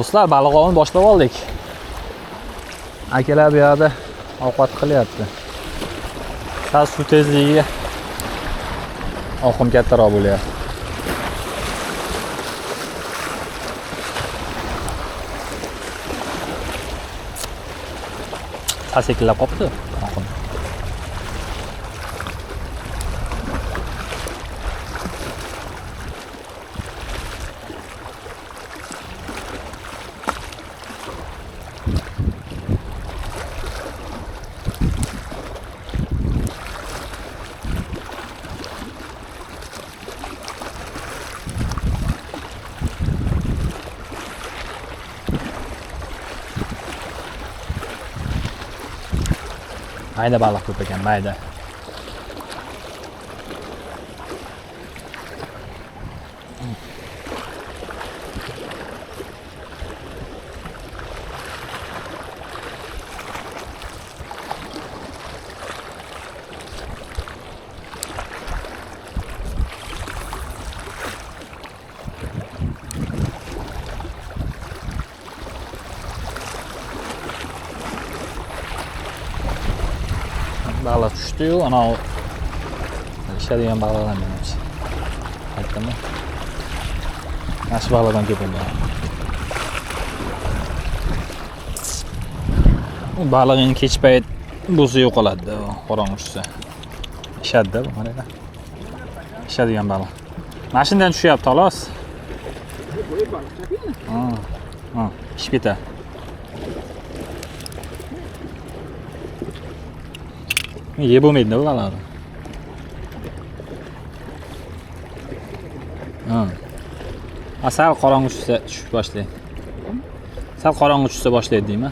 Do'stlar, baliq ovini boshlab oldik. Akalar bu yerda ovqat qilyapti. Sal suv tezligiga oqim kattaroq bo'lyapti. Sekinlab qopti oqim. Mayda baliq ko'p ekan, mayda. Baliq tushdi-yu, ana ishadigan baliqlar menimcha. Aytdimmi? Yaxshi baliqdan ko'paygan. Bu baliqning kech payt bo'zi yo'qoladi, qorong'i tushsa. Ishadi-da bu mana. Ishadigan baliq. Mashindan tushyapti, xolos. Ha, pishib ketadi. Yeb bo'lmaydi bu baliqni. Sal qorong'i tushsa tushib boshlaydi. Sal qorong'i tushsa boshlaydi deymi?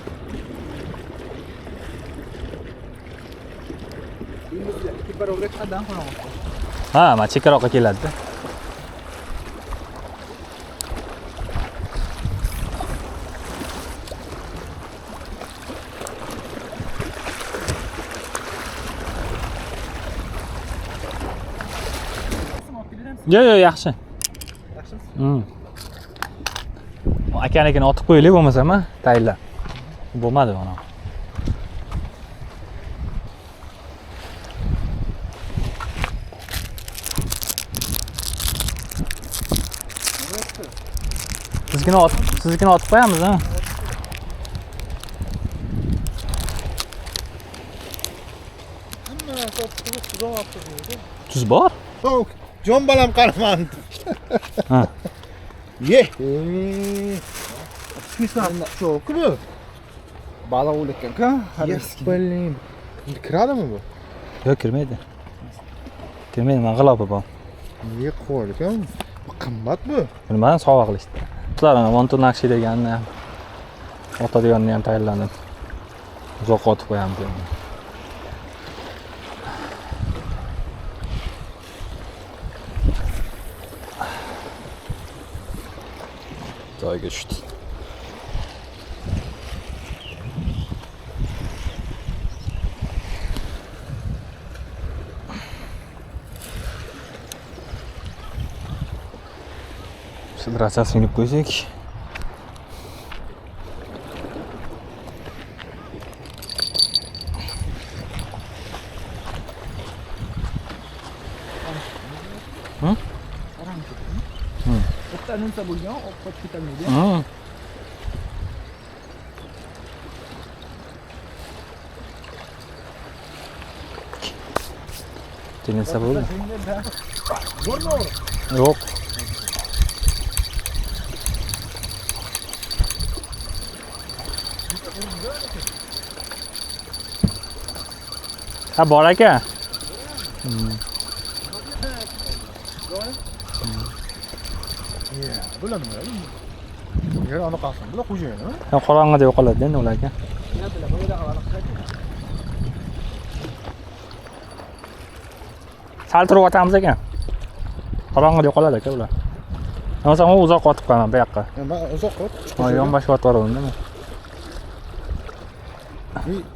Ha, mana chekkaroqqa keladi-da. Yo'q, yaxshi. Yaxshimi? Akanikini otib qo'yaylik bo'lmasa-mi? Tayinlab. Bo'lmadi ona. Sizgina otib qo'yamiz, ha? Tuz bor? Yo'q. Jon balam qaraman. Ha. Ye. Pismab cho'q bu. Baliq o'lgan-ku. Блин. Kiradimi bu? Yo'q, kirmaydi. Kirmaydi, men g'ilofi bor. Niye qo'ygan? Bu qimmat bu. Bilmadim, sovg'a qilishdi. Sizlar Montu Nakshi deganni ham otadiganni ham tayyorladim. Uzoq otib qo'yamiz dedim. Joyga tushdi. Sidrachasini yuvib qo'ysak. O'qtanimsa bo'lgan, ovqat ketamaydi. Tenilsa bo'ldi. Bormi? Yo'q. Ha, bor aka. Bilaman. Yer ana qasam, bular xo'jayini. Ha, qorong'ida yo'qoladi endi ular aka. Sal turib o'tamiz ekan. Qorong'ida yo'qoladi aka ular. Bo'lmasa men uzoq otib qo'yaman bu yoqqa. Men uzoq ot. Ha, yonboshga otib boraman.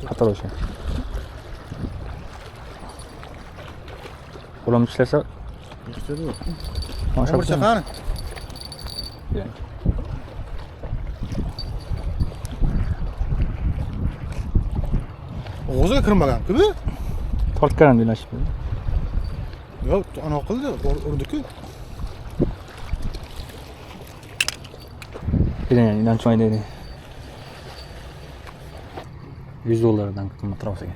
Xatar o'sha. Qo'lim ishlasa, Maşallah. Og'ziga kirmagan-ku bu. Tortgan bilashib. Yo'q, ana qildi, urdi-ku. Keling, inanch o'ynaydi. $100 qimmatroq olsa.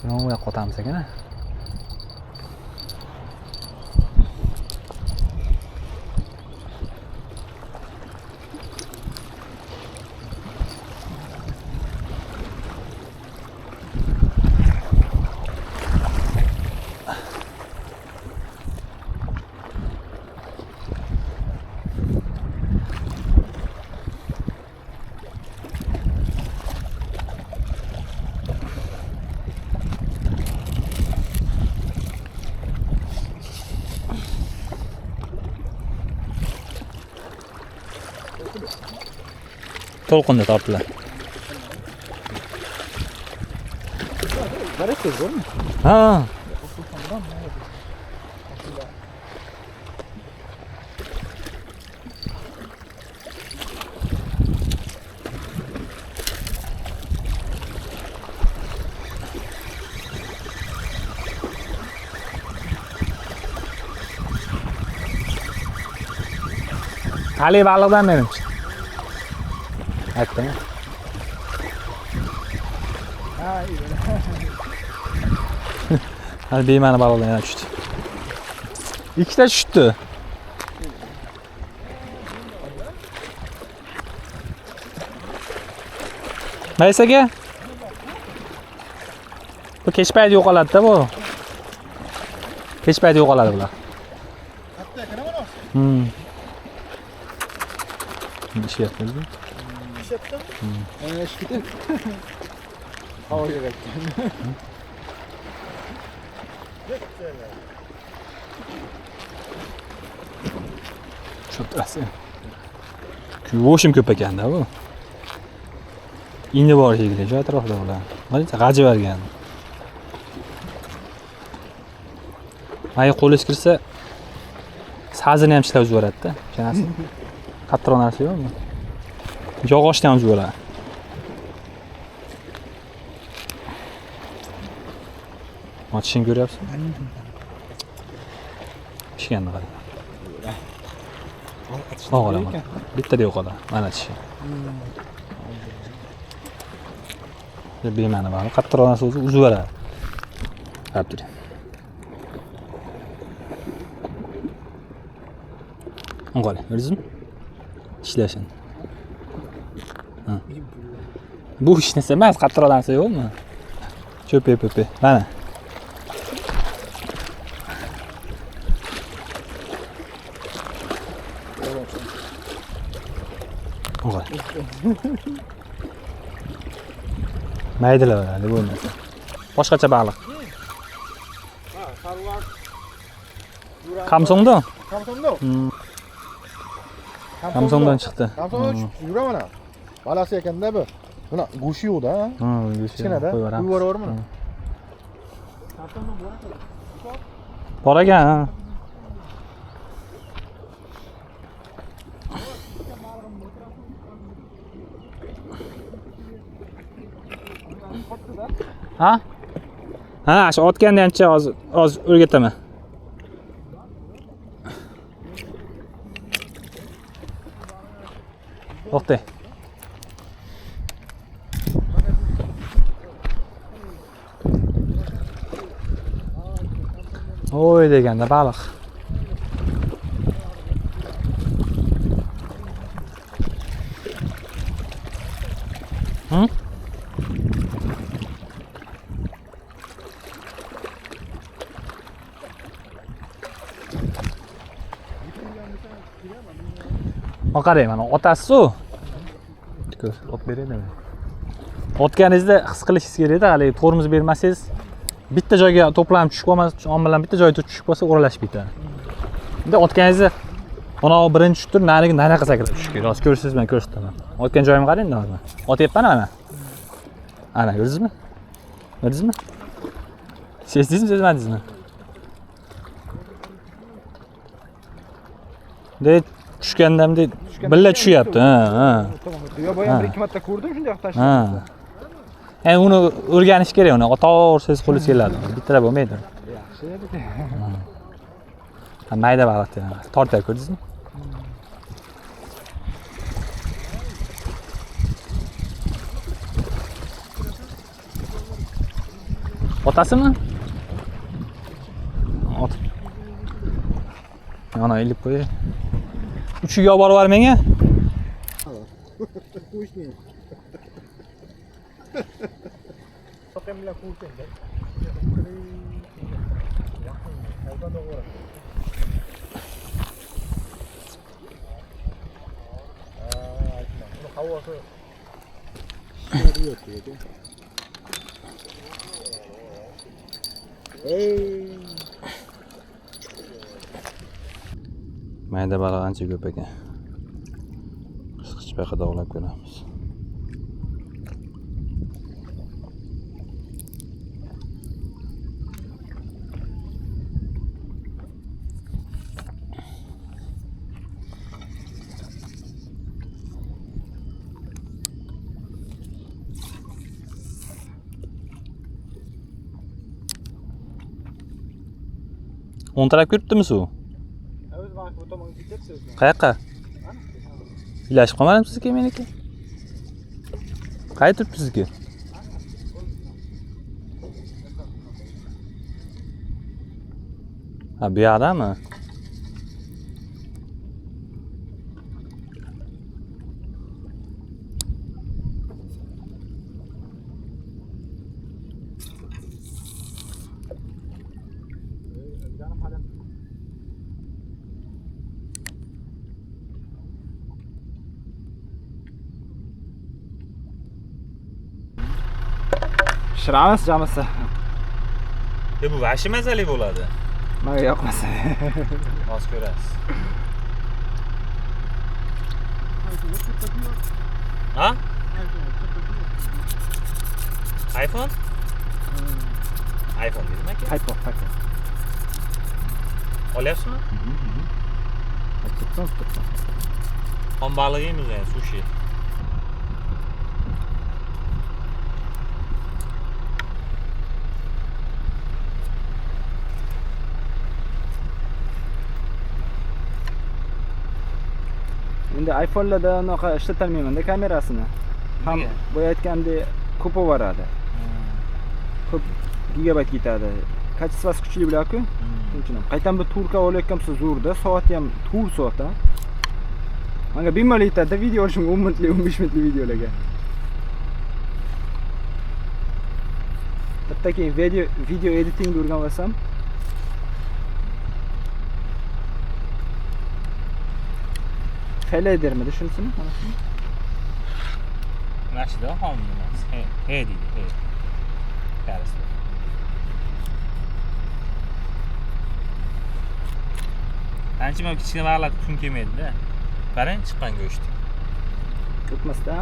Nima yo'q qotamiz ekan-a? To'lqinda tortdilar. Zarasiz bo'lmi? Ha. Ali baliqdan menimcha. Aytdimi? Ha, iyi. Hali bema'ni baliqdan yana tushdi. Ikkita tushdi. Maysaga? Bu kech payti yo'qoladi-da bu. Kech payti yo'qoladi bular. Katta ekan mana. Ishyapmizmi? Ishyaptimi? Ishkitib. Havoga qaytdi. Sho'trasi. Kuvoshim ko'p ekanda bu. Endi bor shekilli shu atrofda ular. Mana g'aji bergan. May qo'lis kirsa sazini ham ishlab yuboradi-da, tushunasizmi? Qattiq narsa yo'qmi? Yog'ochdan ham yuboradi. Otishini ko'ryapsizmi? Pishganini qarang. O'g'laman. Bittada yo'qoladi. Mana tishi. Bema'ni bor. Qattiqroq narsa o'zi uzib beradi. Qarab turing. O'g'la, ko'rdingizmi? Ishlashin. Bu hech narsa emas, qattiqroq narsa yo'qmi? Cho'pe. Mana. O'g'la. Maydalar hali bo'lmasa. Boshqacha baliq. Ha, sarvar. Qamsongda? Qamsongda? Qamsongdan chiqdi. Qamsongdan chiqdi. Yuraman. Balasi ekanda bu. Buna go'shi yo'q-da. Ha, go'shi. Kichkinada. Qo'yib Yuborvormi? Bor ekan, ha. Ha? Ha, shu otganda ancha oz o'rgataman. To'xta. Oy deganda baliq. Qarang, mana otasiz-ku. Ot beraymi? Otganingizda his qilishingiz kerak-da, hali tormoz bermasangiz, bitta joyga to'planib tushib qolmasa, ommalar bitta joyda tushib qolsa, o'ralashib ketadi. Endi otganingizda mana o birinchi tushib turib, nariga nariga sakrab tushish kerak. Hozir ko'rsizmi, men ko'rsataman. Otgan joyimni qarang-da hozir. Otyapman ana. Ana, ko'rdingizmi? Ko'rdingizmi? Sezdingizmi, sezmadingizmi? tushgandamda billa tushyapti. Ha. Yo boya bir ikki marta ko'rdim shunday Ha. tashlab. Endi uni o'rganish kerak uni. To'g'risiz qo'li keladi. Bittalab bo'lmaydi. Yaxshi edi. Mayda baliqni tortib ko'rdingizmi? Otasimi? Ot. Ana ilib qo'y. Uchiga olib borib menga. Qo'yishni. Soqam bilan qo'yishdi. Havosi yo'q edi. Mayda baliq ancha ko'p ekan. Qisqich payqada ovlab ko'ramiz. O'ng tarafga yuribdimi suv? O'z vaqt bu tomonga ketyapsiz. Qayoqqa? Ilashib qolmadimi sizga meniki? Qayerda turibdi sizga? Ha, bu yoqdami? Pishiramiz jamisi. Bu vashi mazali bo'ladi. Menga yoqmasa. Hozir ko'rasiz. Ha? iPhone? iPhone dedim aka. Haypo. Olyapsizmi? Xon baliq yeymiz yani, sushi. Endi iPhone'larda unaqa ishlatilmayman-da kamerasini. Ham boya aytgandek ko'p oboradi. Ko'p gigabayt ketadi. Kачествоsi kuchli bo'lar-ku. Shuning uchun ham qaytan bir turka olayotgan bo'lsa zo'rda, soati ham tur soat ha. Menga bemalol yetadi video olishimga 10 minutlik, 15 minutlik videolarga. Bitta keyin video editingni o'rganib olsam, Fadermidi shunisini? Mana shuni. Nashida xon emas. He deydi, he. Qarasa. Ancha kichkina baliq kun kelmaydi-da. Qarang chiqqan go'sht. Ketmasda.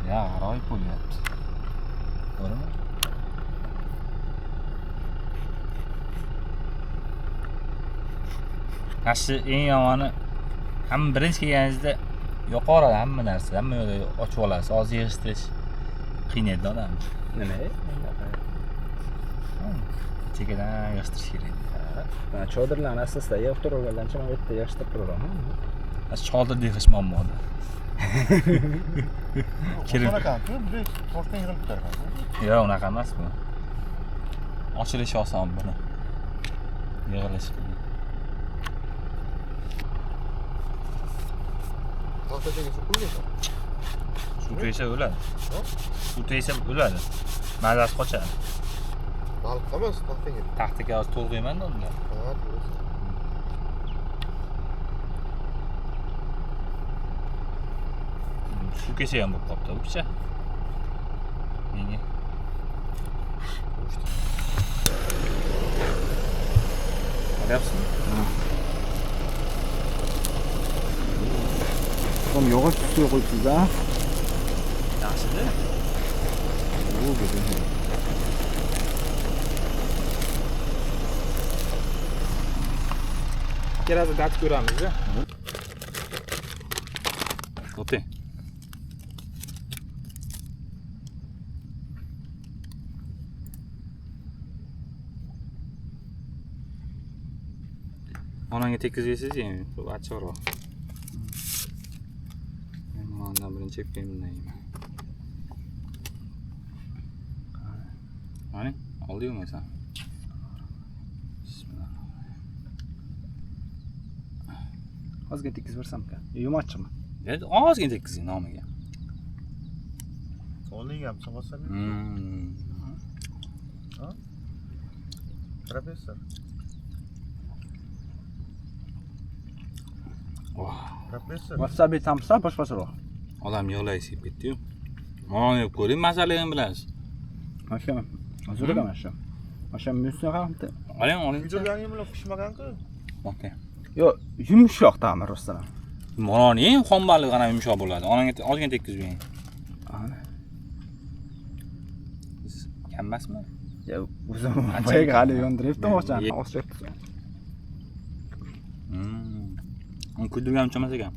Ya, g'aroyib bo'lyapti. Ko'raman. Yaxshi, eng yomoni hamma birinchi kelganingizda yo'qoladi hamma narsa, hamma yo'lda ochib olasiz. Hozir yig'ishtirish qiynaydi odamni. Nima? Chekadan yig'ishtirish kerak. Ha, chodirlarni asosida yig'ib olgandan keyin men bitta yig'ishtirib turaman. Chodir yig'ish muammoda. Kirib. Yo'q, unaqa emas bu. Ochilishi oson buni. Yig'ilishi qiyin. Suv tegsa o'ladi. Suv tegsa o'ladi. Mazasi qochadi. Baliq emas, taxtaga. Taxtaga hozir to'lg'ayman-da unda. Ha, to'g'ri. Suv kelsa ham bo'lib qopti, bu picha. Menga. Olyapsizmi? Tam yog'och ustiga qo'yibsiz-da. Yaxshi-da. O, ikki razida tatib ko'ramiz. O'ting. Onangga tekkizib yeysiz endi, bu achchiqroq. Men ondan birinchi yeb bundan yeyman. Mana, oldingmi sen? Bismillah. Ozgina tekkizib bersam-ku. Yumachchimi? Ozgina tekkizing nomiga. Oling ham chiqmasam. Ha? Professor. Professor. Wasabi tamsa boshqacharoq. Odam yig'laysiz ketdi-yu. Mana yeb ko'ring, masalani bilasiz. Masha, hozirda masha. Masha musni qamti. Oling. Kuydirganing bilan pishmagan-ku. Okey. Yo, yumshoq ta'mi rostdan. Mononing xom baliq ana yumshoq bo'ladi. Onangga ozgina tekkizib yeng. Ana. Kammasmi? Ya, o'zim boyaga hali yondiribdim o'shan. Oshyapti. Uni kuydirgan uncha ekan.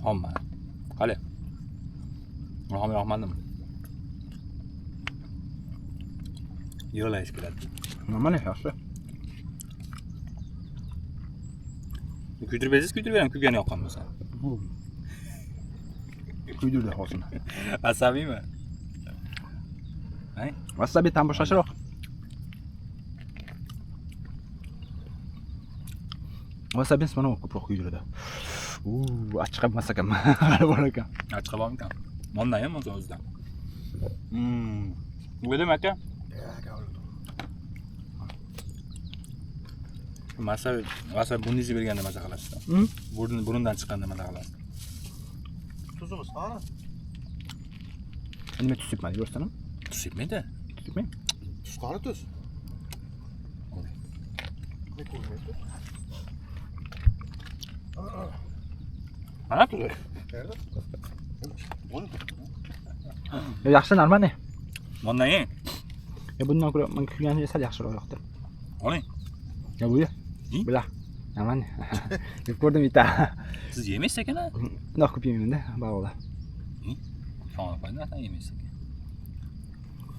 Xom baliq. Qale. Xom yoqmadimi? Yig'layish keladi. Mana yaxshi. Kuydirib berasiz, kuydirib beraman, kuygani yoqqan bo'lsa. Kuydirdi hozir. Asabiymi? Hay? Wasabi tam boshqacharoq. Wasabi mana ko'proq kuydirdi. Achchiq emas ekan. Hali bor ekan. Achchiq bormikan? Mondan ham o'zidan. Bu nima aka? Wasabi bunisi berganda maza qilasiz. Burundan chiqqanda maza qilasiz. Tuzimiz qani? Nima tusibman, ko'rsanam? Tusibmaydi. Tusibmaymi? Tuz qani tuz? Mana tuzi. Qayerda? Yaxshi, normal. Mondan yeng. Bundan ko'ra men kuygani sal yaxshiroq yoqdi. Oling. Ya bu ya. Bila. Normal. Yeb ko'rdim bitta. Siz yemaysiz ekan-a? Nima ko'p yeyman-da, balolar. Sog'liq foydasidan yemaysiz ekan.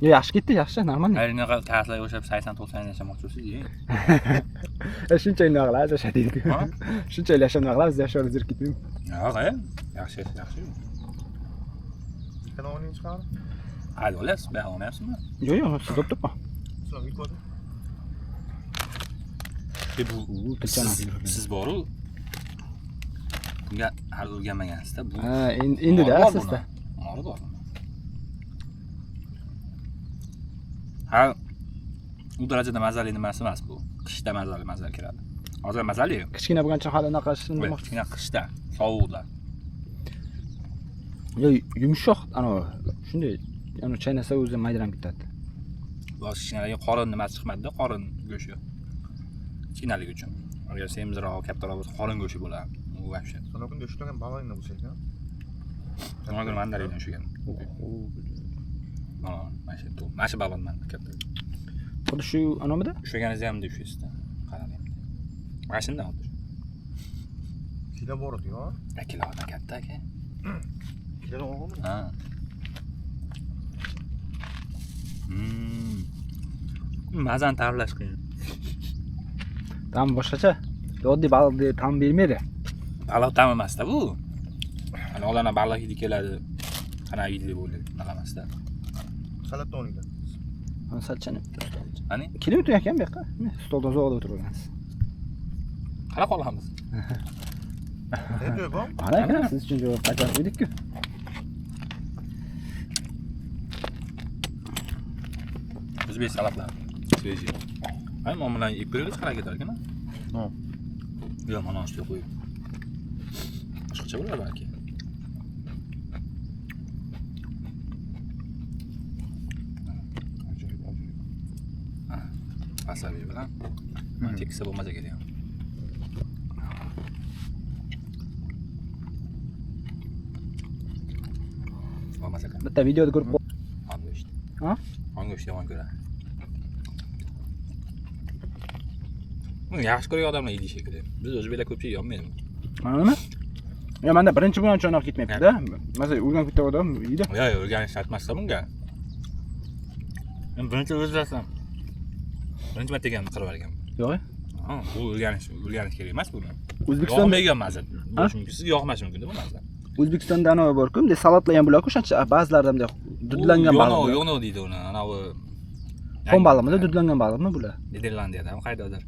Yo, yaxshi ketdi, yaxshi, normal. Aynaqa ta'sirga o'xshab 80-90 yashamoqchisiz, yeng. Shuncha qilamiz, yashaydik. Shuncha yashab qilamiz, yashab zir ketmaymi? Yo'q, yaxshi. Kana oling chiqar. Hadi olasizmi? Ben olmayapsizmi? Yo'q, siz o'tiribmi? Sizlar yutadi. Siz boru bunga hali o'rganmagansizda bu. Ha, endi-da sizda. Mori bor. Ha, u darajada mazali nimasi emas bu. Qishda mazali kiradi. Hozir mazali yo'q. Kichkina bo'lgancha hali unaqa qilmoqchi. Kichkina qishda, sovuqda. Yo, yumshoq, ana shunday, ana chaynasa o'zi maydalanib ketadi. Bosh kichkinalarga qorin nimasi chiqmadi-da, qorin go'shi. Kichkinalik uchun. Agar semizroq, kattaroq bo'lsa, qorin go'shi bo'ladi. U вообще. Sana kunda ushlagan balog'ingni bo'lsa ekan. Nima qilib mandarin ushlagan. Mana shu to'p. Mana shu balon manda katta. Xuddi shu anomida? Ushlaganingizda ham deb ushlaysiz-da. Qarang. Mana shundan oldi. Kilo bor edi-ku. Kilodan katta aka. Kilodan olganmi? Ha. Mazani ta'riflash qiyin. Tam boshqacha. Oddiy baliqdek tam bermaydi. Baliq ta'mi emas-da bu. Hani odamlar baliq hidi keladi. Qana hidi deb o'ylaydi. Unaqa emas-da. Salatda olinglar. Mana salchani. Qani? Kelib o'tayotgan bu yoqqa. Stolda uzoqda o'tirgansiz. Qara qolamiz. Endi bu. Mana siz uchun javob qaytarib qo'ydik-ku. O'zbek salatlar. Svejiy. Ay, mana bilan yeb ko'ramiz qara ketarkan-a? Ha. Yo'q, mana ustiga qo'yib. Boshqacha bo'lar balki. Wasabi bilan. Mana tekisa bo'lmasa kerak. Bo'lmasa kerak. Bitta videoda ko'rib Ango'sht. Ha? Ango'sht yomon ko'radi. Yaxshi ko'rgan odamlar yeydi shekilli. Biz o'zbeklar ko'pchilik yonmaydi. Manimi? Ya menda birinchi bilan cho'noq ketmayapti-da. Masalan, urgan bitta odam yeydi. Yo'q, o'rganish aytmasdan bunga. Men birinchi o'zlasam. Birinchi marta ekanman qirib olgan. Yo'q. Ha, bu o'rganish kerak emas buni. O'zbekistonda Yoqmaydigan mazza. Bo'lishi mumkin. Sizga yoqmashi mumkin bu mazza. O'zbekistonda anavi bor-ku, bunday salatlar ham bular-ku, shuncha ba'zilarida bunday dudlangan baliq. Yo'q deydi uni. Anavi xon baliqmi, dudlangan baliqmi bular? Niderlandiyada ham qaydadir.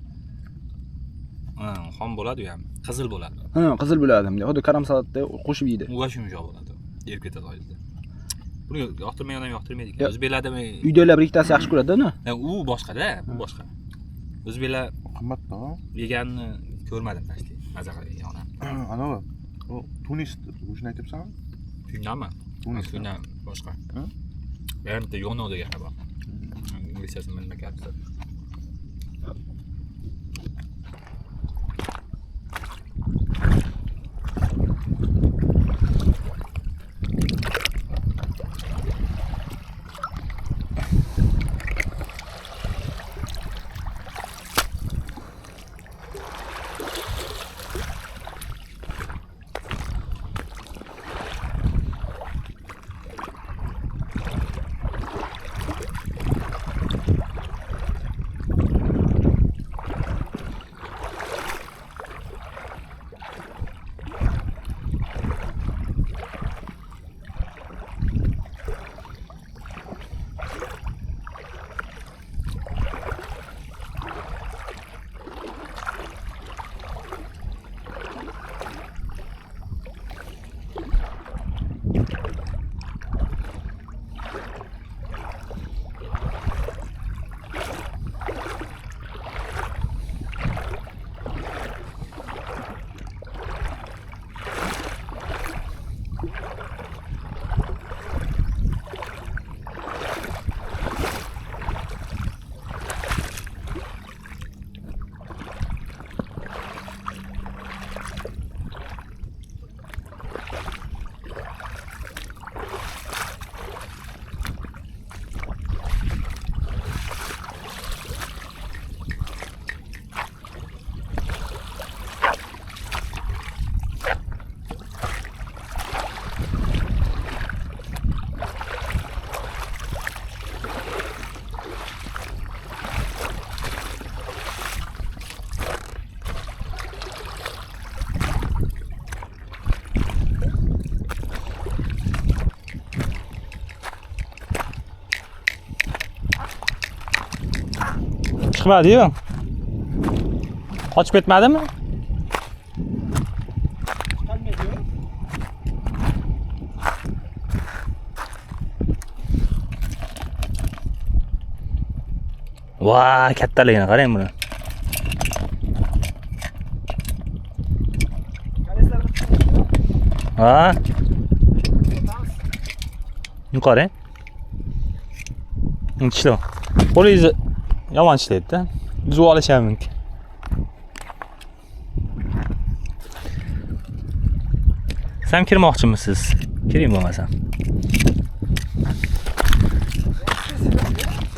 Ha, xon bo'ladi-yu ham. Qizil bo'ladi. Ha, qizil bo'ladi bunday. Xuddi karam salatda qo'shib yeydi. U shumshoq bo'ladi. Erib ketadi oyda. Buni yoqtirmagan odam yoqtirmaydi ekan. O'zbeklarda Uydagilar bir ikkitasi yaxshi ko'radi-da. u boshqa-da, bu boshqa. O'zbeklar qimmatda. yeganni ko'rmadim tashli. Maza qilgan ona. Anavi u Tunis o'shini aytyapsanmi? Tunnami? Tunis. Tunna boshqa. Ha? Bitta yo'no degani bor. Inglizchasini bilmayapman. Chiqmadi-yu. Qochib ketmadimi? Voy, kattaligini qarang buni. Ha? Yuqori. Ishlo. Qo'lingizni yomon ishlaydi-da. Buzib olishi ham mumkin. Sen kirmoqchimisiz? Kiring bo'lmasa.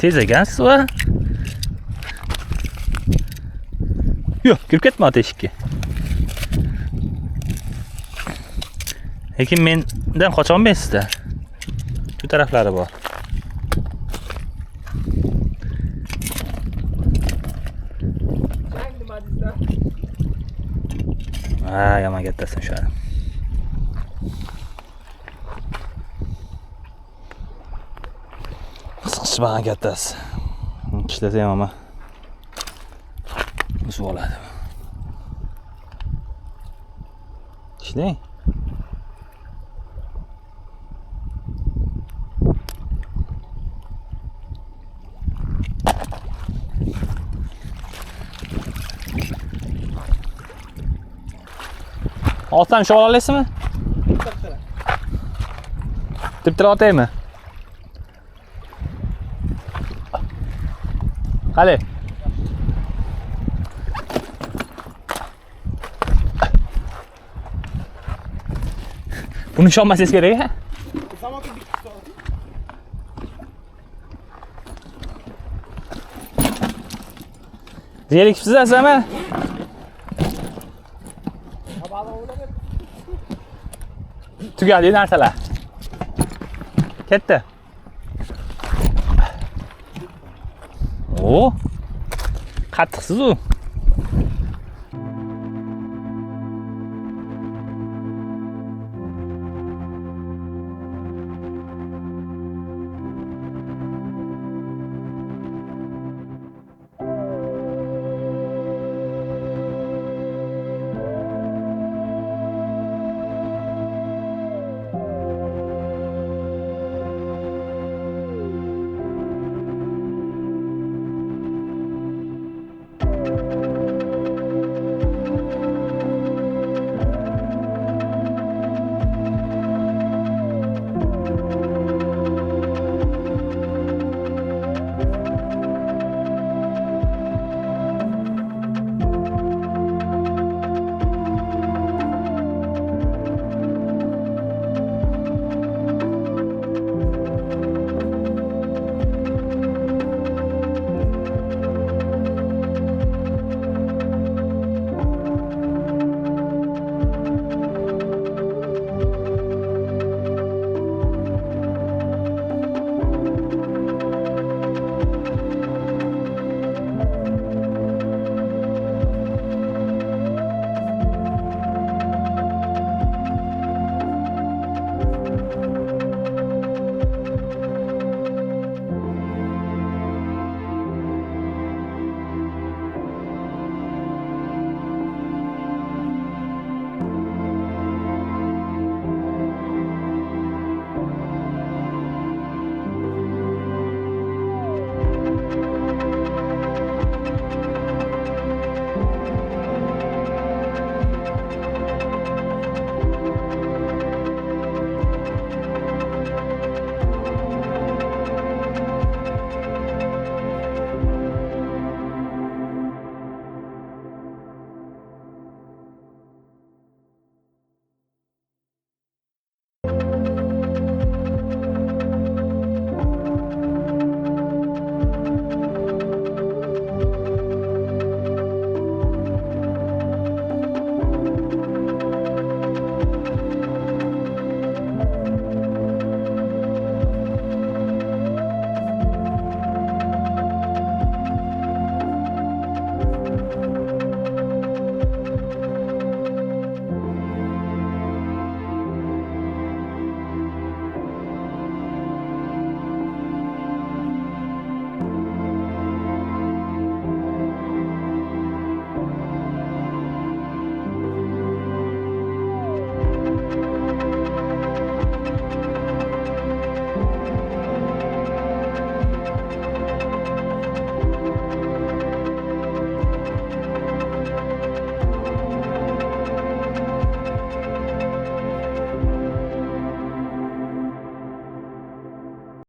Tez ekansiz va yo'q, kirib ketma teshikka. Lekin mendan qocha olmaysizda. Shu taraflari bor. Ha, yomon kattasin shu. Qisqichbagan kattasi. Ishlasa ham ama buzib oladi. Ishlang. Olsam shu olasizmi? Diptira otaymi? Qale. Buni ishonmasangiz kerak-a? Zerikibsiz asami? Tugadi narsalar. Ketdi. O. Qattiqsiz u.